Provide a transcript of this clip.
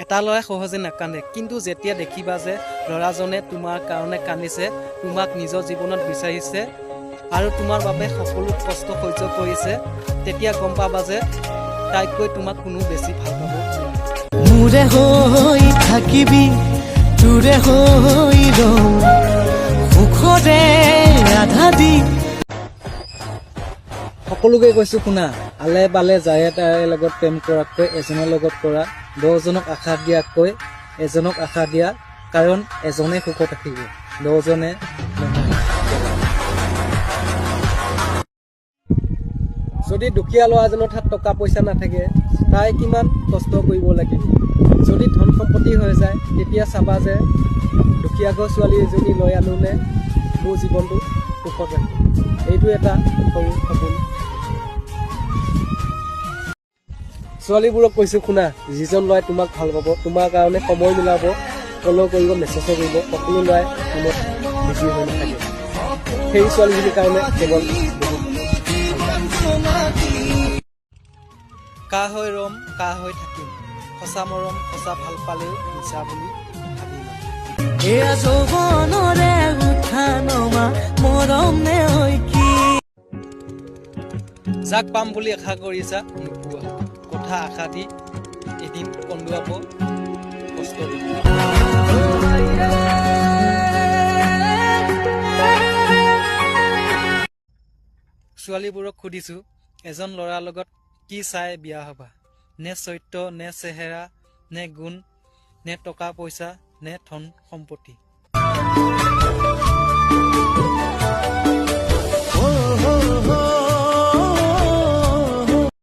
এটা ল'ৰাই সহজে নাকান্দে, কিন্তু যেতিয়া দেখিবা যে ল'ৰাজনে তোমাৰ কাৰণে কান্দিছে, তোমাক নিজৰ জীৱনত বিচাৰিছে আৰু তোমাৰ বাবে সকলো কষ্ট সহ্য কৰিছে, তেতিয়া গম পাবা যে তাইতকৈ তোমাক কোনো বেছি ভাল পাব। মোৰে হৈ থাকিবি, তোৰে হৈ ৰম, সুখৰে আধা দি। সকলোকে কৈছো শুনা, আলে বালে যায় তাৰে লগত প্ৰেম কৰাতকৈ এজনৰ লগত কৰা, 10জনক আশা দিয়াতকৈ এজনক আশা দিয়া, কাৰণ এজনে সুখত ৰাখিব, 10জনে নহয়। যদি দুখীয়া ল'ৰাজনৰ তাত টকা পইচা নাথাকে, তাই কিমান কষ্ট কৰিব লাগিব। যদি ধন সম্পত্তি হৈ যায়, তেতিয়া চাবা যে দুখীয়া ঘৰ ছোৱালী এজনী লৈ আনোনে মোৰ জীৱনটো সুখত ৰাখিম। এইটো এটা সৰু সপোন। ছোৱালীবোৰক কৈছো শুনা, যিজন ল'ৰাই তোমাক ভাল পাব, তোমাৰ কাৰণে সময় মিলাব, ফ'ল' কৰিব, মেছেজ কৰিব, সকলো ল'ৰাই ফোনত বিজি হৈ নাথাকে। সেই ছোৱালীজনীৰ কাৰণে কেৱল কা হৈ ৰম, কা হৈ থাকিম, সঁচা মৰম, সঁচা ভাল পালেও মিছা বুলি ভাবিম। এয়া যৌৱনৰে উঠা নমা মৰম নে ঐ কি। যাক পাম বুলি আশা কৰিছা নোপোৱা, কথা আশা দি এদিন কন্দুৱাব কষ্ট দি। ছোৱালীবোৰক সুধিছো, এজন ল'ৰাৰ লগত কি চাই বিয়া হবা? নে চৰিত্ৰ, নে চেহেৰা, নে গুণ, নে টকা পইচা, নে ধন সম্পত্তি? oh, oh, oh.